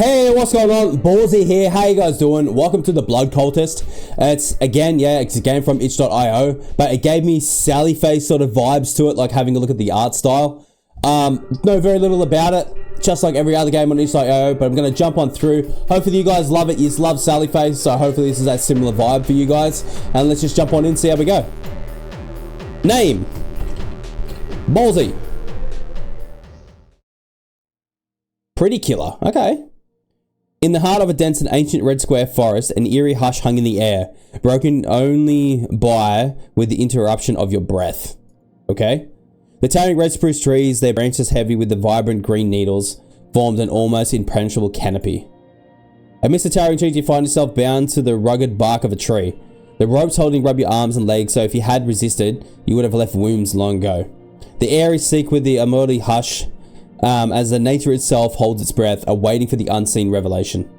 Hey, what's going on? Ballsy here. How you guys doing? Welcome to the Blood Cultist. It's a game from itch.io, but it gave me Sally face sort of vibes to it, like having a look at the art style. Know very little about it, just like every other game on itch.io, but I'm gonna jump on through. Hopefully you guys love it. You love Sally face, so hopefully this is that similar vibe for you guys. And let's just jump on in and see how we go. Name: Ballsy. Pretty killer. Okay. In the heart of a dense and ancient red square forest, an eerie hush hung in the air, broken only with the interruption of your breath. Okay? The towering red spruce trees, their branches heavy with the vibrant green needles, formed an almost impenetrable canopy. Amidst the towering trees, you find yourself bound to the rugged bark of a tree. The ropes holding rub your arms and legs, so if you had resisted, you would have left wounds long ago. The air is thick with the unholy hush, as the nature itself holds its breath, awaiting for the unseen revelation.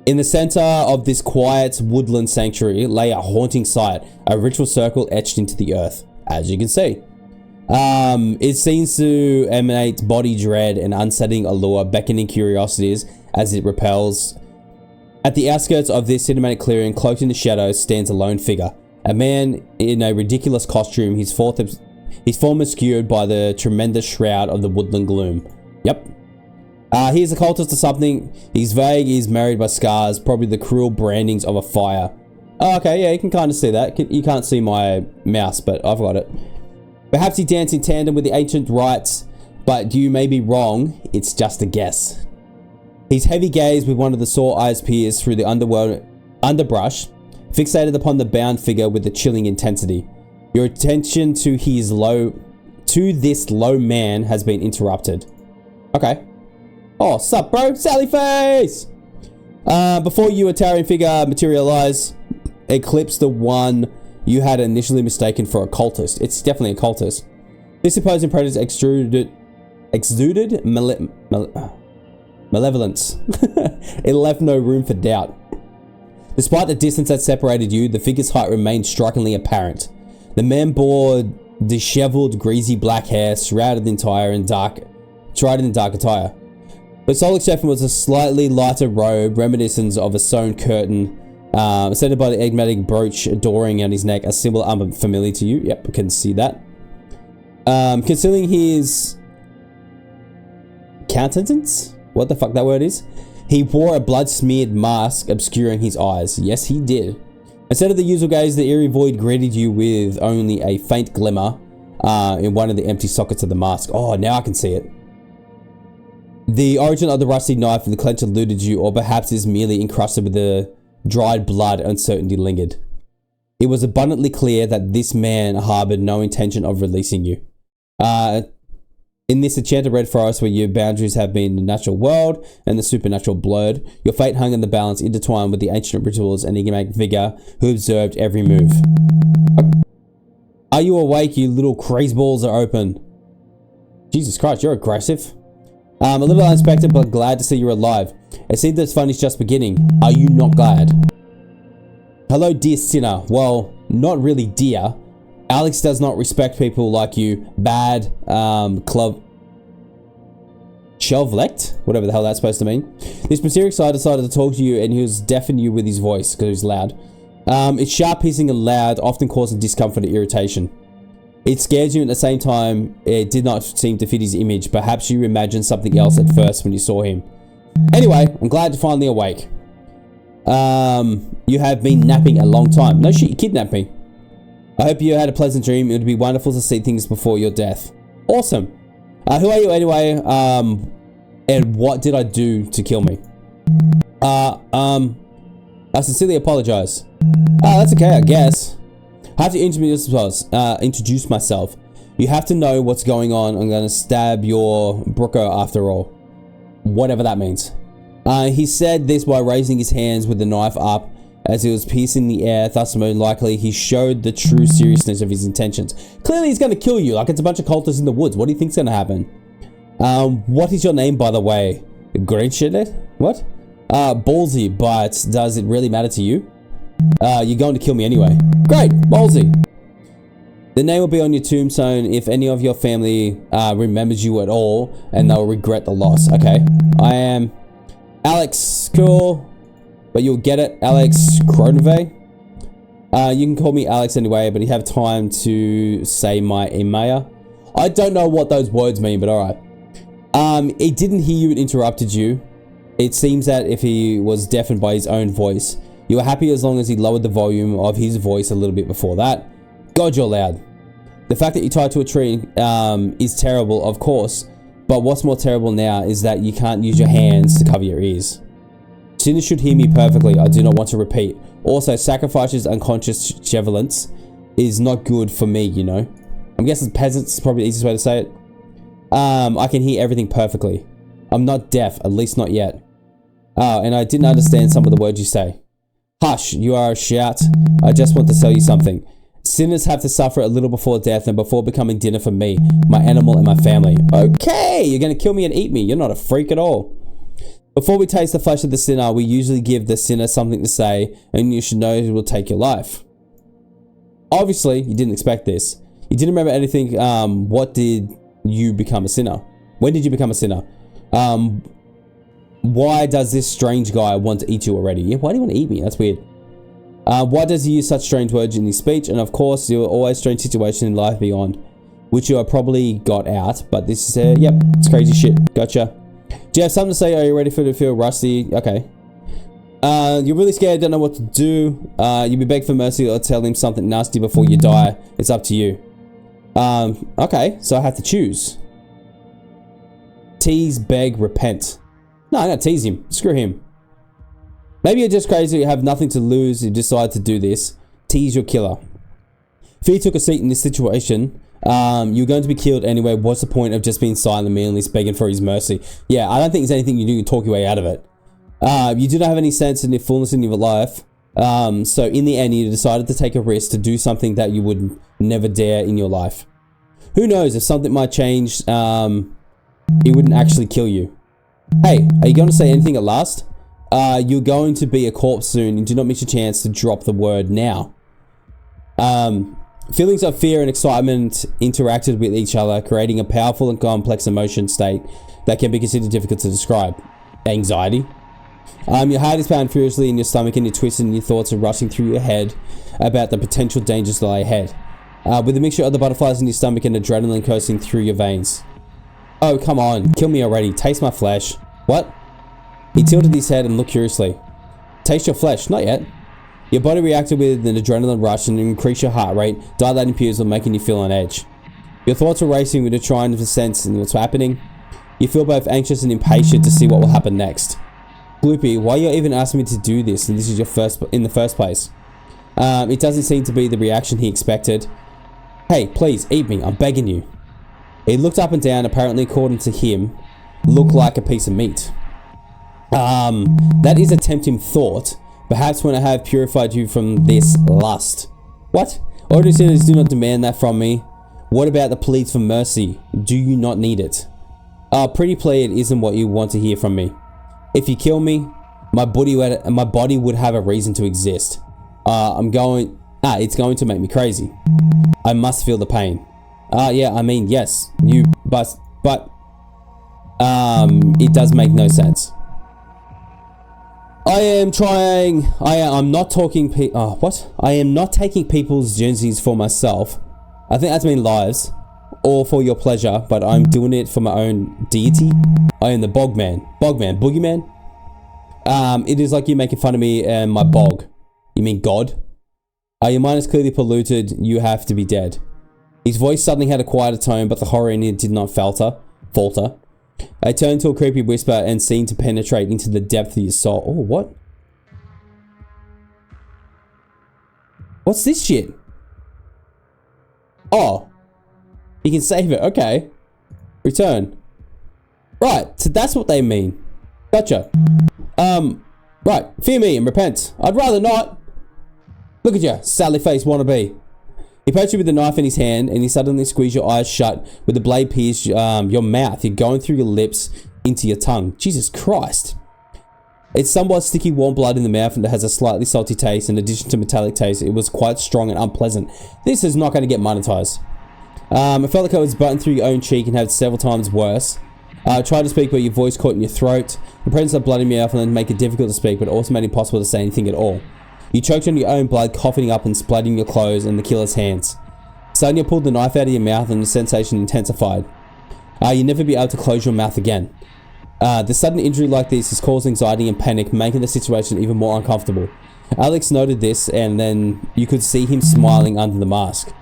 In the center of this quiet woodland sanctuary lay a haunting sight, a ritual circle etched into the earth, as you can see. It seems to emanate body dread and unsettling allure, beckoning curiosities as it repels. At the outskirts of this cinematic clearing, cloaked in the shadows, stands a lone figure, a man in a ridiculous costume, his form obscured by the tremendous shroud of the woodland gloom. Yep. He's a cultist or something. He's vague, he's married by scars, probably the cruel brandings of a fire. Oh, okay, yeah, you can kind of see that. You can't see my mouse, but I've got it. Perhaps he danced in tandem with the ancient rites, but you may be wrong, it's just a guess. His heavy gaze with one of the sore eyes pierced through the underbrush, fixated upon the bound figure with a chilling intensity. Your attention to this low man has been interrupted. Okay. Oh, sup, bro? Sally face! Before you, a towering figure materialized, eclipsed the one you had initially mistaken for a cultist. It's definitely a cultist. This imposing presence exuded malevolence. It left no room for doubt. Despite the distance that separated you, the figure's height remained strikingly apparent. The man bore disheveled, greasy black hair, shrouded in dark attire. But sole exception was a slightly lighter robe, reminiscent of a sewn curtain, centered by the enigmatic brooch adoring on his neck, a symbol unfamiliar to you. Yep, I can see that. Concealing his countenance, what the fuck that word is, he wore a blood-smeared mask obscuring his eyes. Yes, he did. Instead of the usual gaze, the eerie void greeted you with only a faint glimmer in one of the empty sockets of the mask. Oh, now I can see it. The origin of the rusty knife and the clench eluded you, or perhaps is merely encrusted with the dried blood uncertainty lingered. It was abundantly clear that this man harbored no intention of releasing you. In this enchanted red forest where your boundaries have been the natural world and the supernatural blurred, your fate hung in the balance, intertwined with the ancient rituals and enigmatic figure who observed every move. Are you awake? You little craze balls are open. Jesus Christ, you're aggressive. A little unexpected, but glad to see you're alive. It seems this fun is just beginning. Are you not glad? Hello, dear sinner. Well, not really dear. Alex does not respect people like you. Bad, club... Shelvlect? Whatever the hell that's supposed to mean. This mysterious guy decided to talk to you, and he was deafening you with his voice, because he was loud. It's sharp, hissing, and loud, often causing discomfort and irritation. It scares you, and at the same time, it did not seem to fit his image. Perhaps you imagined something else at first when you saw him. Anyway, I'm glad to finally awake. You have been napping a long time. No shit, you kidnapped me. I hope you had a pleasant dream. It would be wonderful to see things before your death. Awesome. Who are you anyway? And what did I do to kill me? I sincerely apologize. That's okay, I guess. I have to introduce myself. You have to know what's going on. I'm gonna stab your Brooko after all. Whatever that means. He said this while raising his hands with the knife up as he was piercing the air, thus most likely he showed the true seriousness of his intentions. Clearly he's gonna kill you, like it's a bunch of cultists in the woods. What do you think's gonna happen? What is your name, by the way? Grinchlet? What? Ballsy, but does it really matter to you? You're going to kill me anyway. Great, Ballsy. The name will be on your tombstone if any of your family remembers you at all, and they'll regret the loss. Okay, I am Alex, cool. But you'll get it, Alex Cronove. You can call me Alex anyway, but you have time to say my email. I don't know what those words mean, but alright. He didn't hear you, it interrupted you. It seems that if he was deafened by his own voice, you were happy as long as he lowered the volume of his voice a little bit before that. God, you're loud. The fact that you tied to a tree is terrible, of course, but what's more terrible now is that you can't use your hands to cover your ears. Sinners should hear me perfectly, I do not want to repeat. Also, sacrifices unconscious chevelance is not good for me, you know. I'm guessing peasants is probably the easiest way to say it. I can hear everything perfectly. I'm not deaf, at least not yet. Oh, and I didn't understand some of the words you say. Hush, you are a shout. I just want to tell you something. Sinners have to suffer a little before death and before becoming dinner for me, my animal, and my family. Okay, you're gonna kill me and eat me. You're not a freak at all. Before we taste the flesh of the sinner, we usually give the sinner something to say, and you should know it will take your life. Obviously, you didn't expect this. You didn't remember anything. What did you become a sinner? When did you become a sinner? Why does this strange guy want to eat you already? Yeah, why do you want to eat me? That's weird. Why does he use such strange words in his speech? And of course, there are always strange situations in life beyond, which you have probably got out, but this is, yep, it's crazy shit. Gotcha. Do you have something to say? Are you ready for it to feel rusty? Okay. You're really scared, don't know what to do. You'll be begged for mercy or tell him something nasty before you die. It's up to you. Okay, so I have to choose. Tease, beg, repent. No, I'm gonna tease him. Screw him. Maybe you're just crazy, you have nothing to lose, you decide to do this. Tease your killer. If he took a seat in this situation, you're going to be killed anyway. What's the point of just being silent, meaningless, begging for his mercy? Yeah, I don't think there's anything you do to talk your way out of it. You do not have any sense in the fullness in your life. So in the end, you decided to take a risk to do something that you would never dare in your life. Who knows, if something might change, it wouldn't actually kill you. Hey, are you going to say anything at last? You're going to be a corpse soon and do not miss your chance to drop the word now. Feelings of fear and excitement interacted with each other, creating a powerful and complex emotion state that can be considered difficult to describe. Anxiety. Your heart is pounding furiously in your stomach and you're twisted and your thoughts are rushing through your head about the potential dangers that lie ahead. With a mixture of the butterflies in your stomach and adrenaline coursing through your veins. Oh, come on. Kill me already. Taste my flesh. What? He tilted his head and looked curiously. Taste your flesh. Not yet. Your body reacted with an adrenaline rush and increased your heart rate, dilating pupils and making you feel on edge. Your thoughts are racing with a trying to sense what's happening. You feel both anxious and impatient to see what will happen next. Gloopy, why are you even asking me to do this and this is your in the first place? It doesn't seem to be the reaction he expected. Hey, please, eat me. I'm begging you. He looked up and down, apparently according to him, looked like a piece of meat. That is a tempting thought. Perhaps when I have purified you from this lust. What? Ordinary sinners do not demand that from me. What about the pleas for mercy? Do you not need it? Pretty plea, it isn't what you want to hear from me. If you kill me, my body would have a reason to exist. It's going to make me crazy. I must feel the pain. Yeah, I mean, yes, but it does make no sense. I'm not taking people's journeys for myself. I think that's mean lives, or for your pleasure, but I'm doing it for my own deity. I am the boogeyman. It is like you making fun of me and my bog. You mean God? Your mind is clearly polluted, you have to be dead. His voice suddenly had a quieter tone, but the horror in it did not falter. I turned to a creepy whisper and seemed to penetrate into the depth of your soul. Oh, what? What's this shit? Oh. You can save it. Okay. Return. Right. So that's what they mean. Gotcha. Right. Fear me and repent. I'd rather not. Look at you, sally-faced wannabe. He poked you with the knife in his hand and he suddenly squeezed your eyes shut with the blade pierce your mouth. You're going through your lips into your tongue. Jesus Christ. It's somewhat sticky warm blood in the mouth and it has a slightly salty taste. In addition to metallic taste, it was quite strong and unpleasant. This is not going to get monetized. I felt like I was butting through your own cheek and had several times worse. Try to speak, but your voice caught in your throat. The presence of blood in your mouth and then make it difficult to speak, but also made it impossible to say anything at all. You choked on your own blood, coughing up and splattering your clothes and the killer's hands. Suddenly you pulled the knife out of your mouth and the sensation intensified. You'll never be able to close your mouth again. The sudden injury like this has caused anxiety and panic, making the situation even more uncomfortable. Alex noted this, and then you could see him smiling under the mask.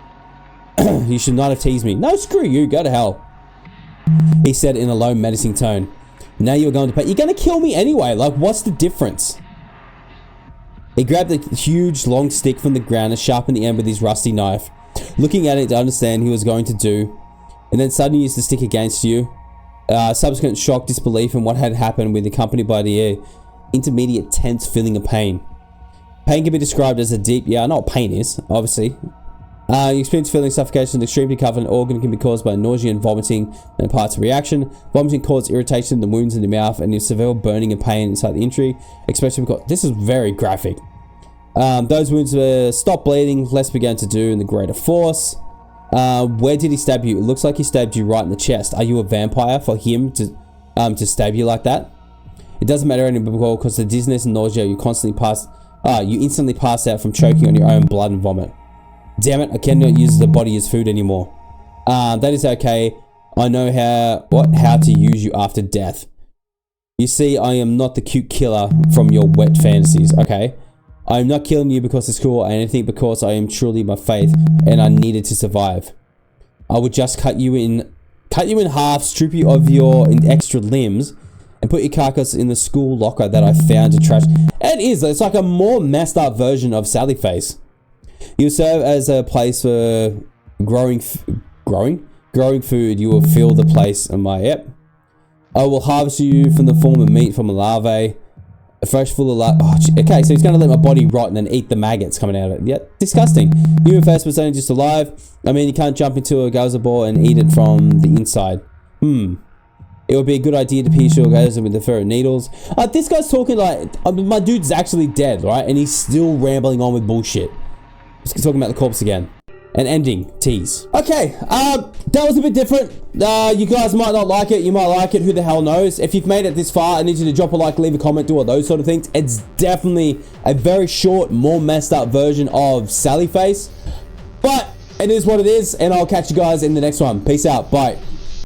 You should not have teased me. No, screw you, go to hell. He said in a low, menacing tone. Now you're going to pay. You're going to kill me anyway. Like, what's the difference? He grabbed a huge, long stick from the ground and sharpened the end with his rusty knife, looking at it to understand what he was going to do, and then suddenly used the stick against you. Subsequent shock, disbelief, and what had happened with accompanied by the intermediate tense feeling of pain. Pain can be described as a deep, I know what pain is, obviously. You experience feeling suffocation and extremely covered. An organ can be caused by nausea and vomiting and parts of reaction. Vomiting causes irritation in the wounds in the mouth and severe burning and pain inside the injury, especially because this is very graphic. Those wounds stopped bleeding, less began to do, and the greater force. Where did he stab you? It looks like he stabbed you right in the chest. Are you a vampire for him to stab you like that? It doesn't matter anymore because the dizziness and nausea you instantly pass out from choking on your own blood and vomit. Damn it, I cannot use the body as food anymore. That is okay. I know how to use you after death. You see, I am not the cute killer from your wet fantasies, okay? I am not killing you because it's cool or anything, because I am truly my faith and I needed to survive. I would just cut you in half, strip you of your extra limbs, and put your carcass in the school locker that I found to trash. It's like a more messed up version of Sally Face. You serve as a place for growing food. You will fill the place. Yep. I will harvest you from the form of meat from a larvae. Fresh full of okay, so he's going to let my body rot and then eat the maggots coming out of it. Yep, disgusting. Human face was only just alive. I mean, you can't jump into a gazer ball and eat it from the inside. It would be a good idea to pierce your gazer with the ferret needles. This guy's talking like, my dude's actually dead, right? And he's still rambling on with bullshit. Let's keep talking about the corpse again. An ending. Tease. Okay, that was a bit different. You guys might not like it. You might like it. Who the hell knows? If you've made it this far, I need you to drop a like, leave a comment, do all those sort of things. It's definitely a very short, more messed up version of Sally Face. But it is what it is, and I'll catch you guys in the next one. Peace out. Bye.